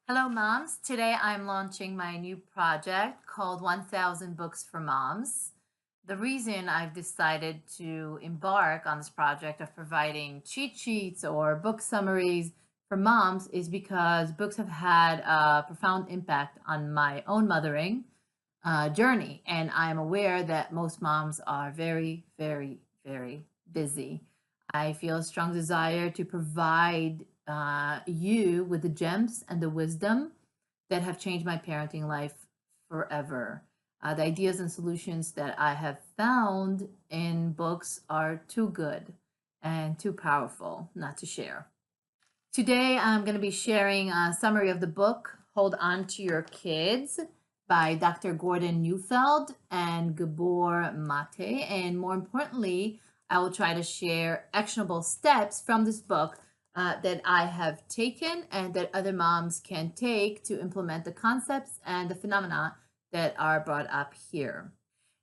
Hello, moms. Today I'm launching my new project called 1000 Books for Moms. The reason I've decided to embark on this project of providing cheat sheets or book summaries for moms is because books have had a profound impact on my own mothering journey. And I'm aware that most moms are very, very, very busy. I feel a strong desire to provide you with the gems and the wisdom that have changed my parenting life forever. The ideas and solutions that I have found in books are too good and too powerful not to share. Today, I'm going to be sharing a summary of the book, Hold On to Your Kids, by Dr. Gordon Neufeld and Gabor Mate. And more importantly, I will try to share actionable steps from this book that I have taken and that other moms can take to implement the concepts and the phenomena that are brought up here.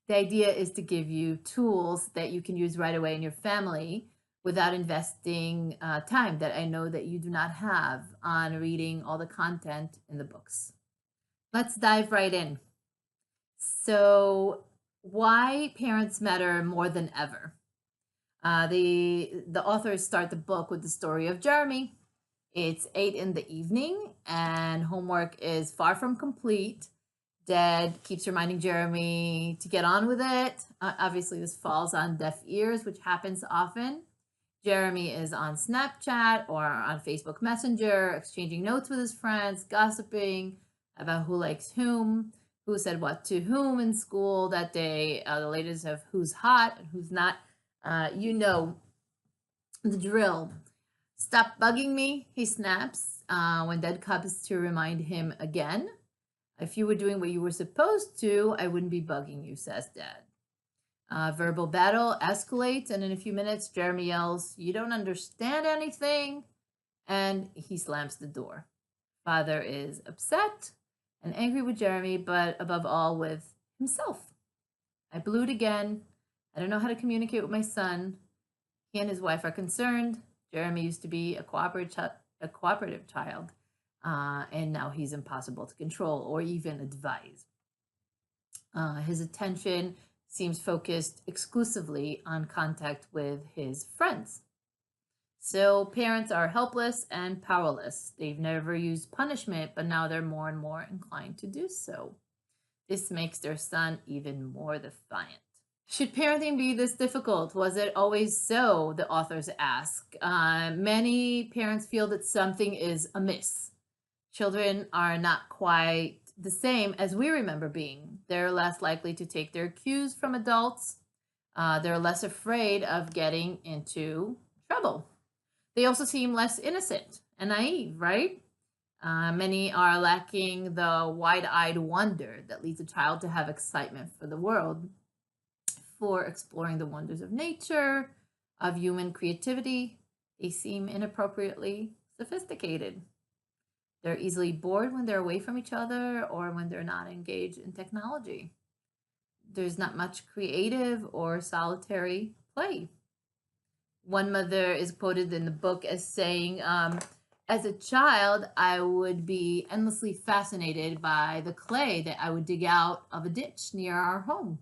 The idea is to give you tools that you can use right away in your family without investing time that I know that you do not have on reading all the content in the books. Let's dive right in. So, why parents matter more than ever? The authors start the book with the story of Jeremy. It's 8 in the evening, and homework is far from complete. Dad keeps reminding Jeremy to get on with it. Obviously, this falls on deaf ears, which happens often. Jeremy is on Snapchat or on Facebook Messenger, exchanging notes with his friends, gossiping about who likes whom, who said what to whom in school that day, the latest of who's hot and who's not. You know the drill. Stop bugging me, he snaps when Dad comes to remind him again. If you were doing what you were supposed to, I wouldn't be bugging you, says Dad. Verbal battle escalates, and in a few minutes, Jeremy yells, "You don't understand anything," and he slams the door. Father is upset and angry with Jeremy, but above all with himself. I blew it again. I don't know how to communicate with my son. He and his wife are concerned. Jeremy used to be a cooperative child, and now he's impossible to control or even advise. His attention seems focused exclusively on contact with his friends. So parents are helpless and powerless. They've never used punishment, but now they're more and more inclined to do so. This makes their son even more defiant. Should parenting be this difficult? Was it always so? The authors ask. Many parents feel that something is amiss. Children are not quite the same as we remember being. They're less likely to take their cues from adults. They're less afraid of getting into trouble. They also seem less innocent and naive, right? Many are lacking the wide-eyed wonder that leads a child to have excitement for the world, for exploring the wonders of nature, of human creativity. They seem inappropriately sophisticated. They're easily bored when they're away from each other or when they're not engaged in technology. There's not much creative or solitary play. One mother is quoted in the book as saying, as a child, I would be endlessly fascinated by the clay that I would dig out of a ditch near our home.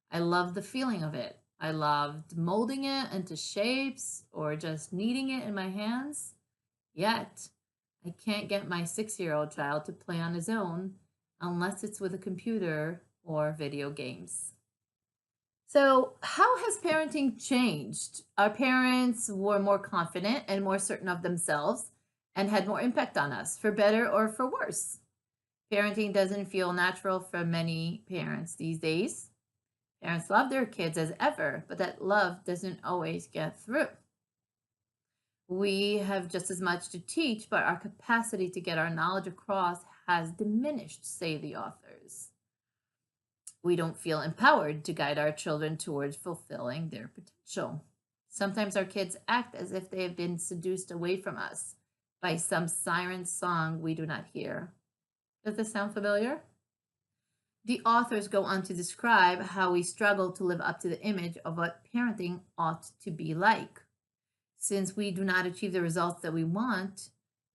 I loved the feeling of it. I loved molding it into shapes or just kneading it in my hands. Yet, I can't get my 6-year-old child to play on his own unless it's with a computer or video games. So, how has parenting changed? Our parents were more confident and more certain of themselves and had more impact on us, for better or for worse. Parenting doesn't feel natural for many parents these days. Parents love their kids as ever, but that love doesn't always get through. We have just as much to teach, but our capacity to get our knowledge across has diminished, say the authors. We don't feel empowered to guide our children towards fulfilling their potential. Sometimes our kids act as if they have been seduced away from us by some siren song we do not hear. Does this sound familiar? The authors go on to describe how we struggle to live up to the image of what parenting ought to be like. Since we do not achieve the results that we want,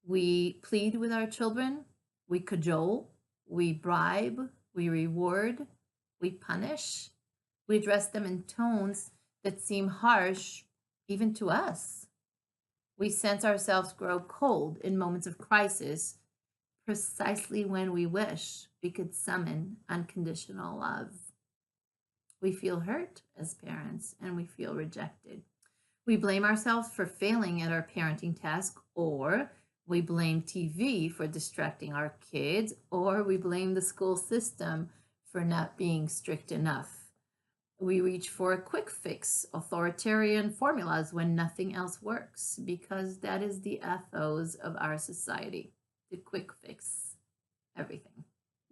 we plead with our children, We cajole, we bribe, we reward, we punish. We address them in tones that seem harsh even to us. We sense ourselves grow cold in moments of crisis, precisely when we wish we could summon unconditional love. We feel hurt as parents and we feel rejected. We blame ourselves for failing at our parenting task, or we blame TV for distracting our kids, or we blame the school system for not being strict enough. We reach for a quick fix, authoritarian formulas when nothing else works, because that is the ethos of our society, the quick fix everything.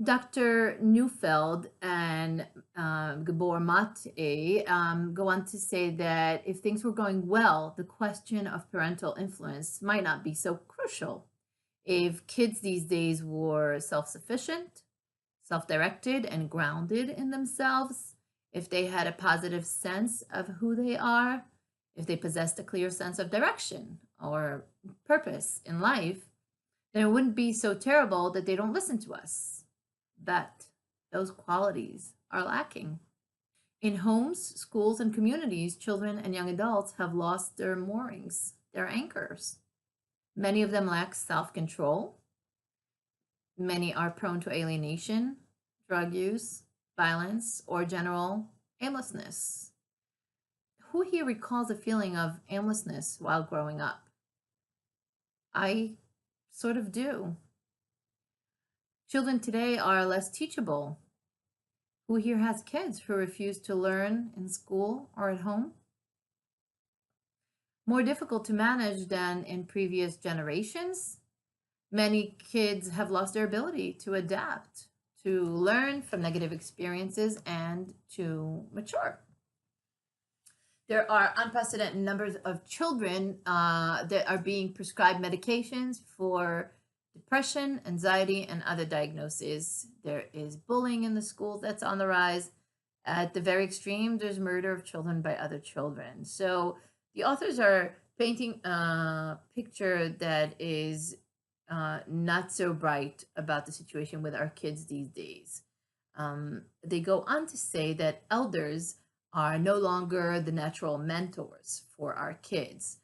Dr. Neufeld and Gabor Mate go on to say that if things were going well, the question of parental influence might not be so crucial. If kids these days were self-sufficient, self-directed, and grounded in themselves, if they had a positive sense of who they are, if they possessed a clear sense of direction or purpose in life, then it wouldn't be so terrible that they don't listen to us. But those qualities are lacking. In homes, schools, and communities, children and young adults have lost their moorings, their anchors. Many of them lack self-control. Many are prone to alienation, drug use, violence, or general aimlessness. Who here recalls a feeling of aimlessness while growing up? I sort of do. Children today are less teachable. Who here has kids who refuse to learn in school or at home? More difficult to manage than in previous generations. Many kids have lost their ability to adapt, to learn from negative experiences, and to mature. There are unprecedented numbers of children that are being prescribed medications for depression, anxiety, and other diagnoses. There is bullying in the schools that's on the rise. At the very extreme, there's murder of children by other children. So the authors are painting a picture that is not so bright about the situation with our kids these days. They go on to say that elders are no longer the natural mentors for our kids.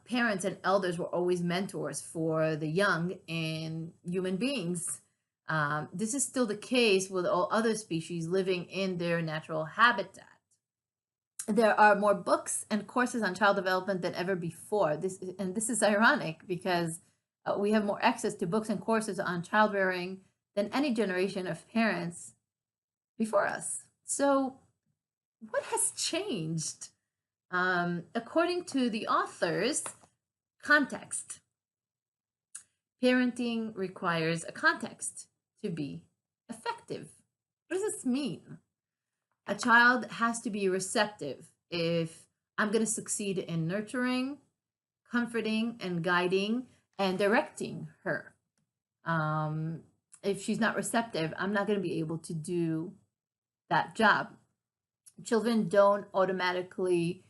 Parents and elders were always mentors for the young and human beings. This is still the case with all other species living in their natural habitat. There are more books and courses on child development than ever before. This is ironic because we have more access to books and courses on child rearing than any generation of parents before us. So what has changed? According to the authors, context. Parenting requires a context to be effective. What does this mean? A child has to be receptive if I'm going to succeed in nurturing, comforting, and guiding and directing her. If she's not receptive, I'm not going to be able to do that job. Children don't automatically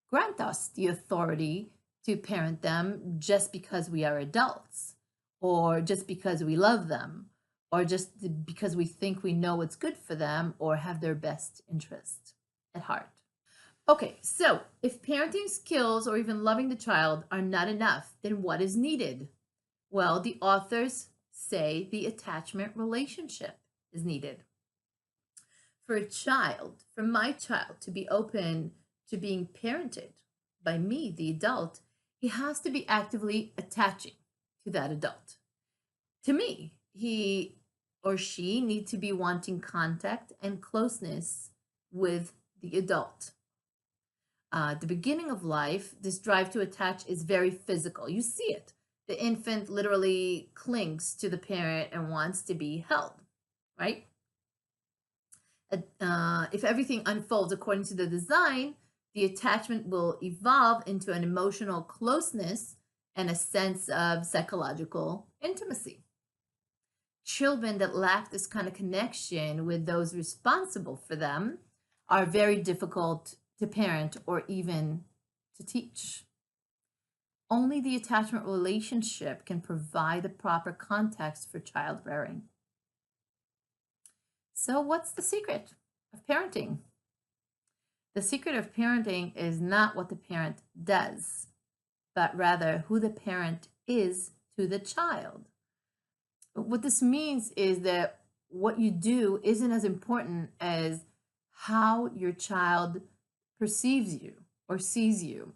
grant us the authority to parent them just because we are adults, or just because we love them, or just because we think we know what's good for them or have their best interest at heart. Okay, so if parenting skills or even loving the child are not enough, then what is needed? Well, the authors say the attachment relationship is needed. For a child, for my child to be open to being parented by me, the adult, he has to be actively attaching to that adult. To me, he or she need to be wanting contact and closeness with the adult. At the beginning of life, this drive to attach is very physical. You see it. The infant literally clings to the parent and wants to be held, right? If everything unfolds according to the design, the attachment will evolve into an emotional closeness and a sense of psychological intimacy. Children that lack this kind of connection with those responsible for them are very difficult to parent or even to teach. Only the attachment relationship can provide the proper context for child rearing. So, what's the secret of parenting? The secret of parenting is not what the parent does, but rather who the parent is to the child. What this means is that what you do isn't as important as how your child perceives you or sees you.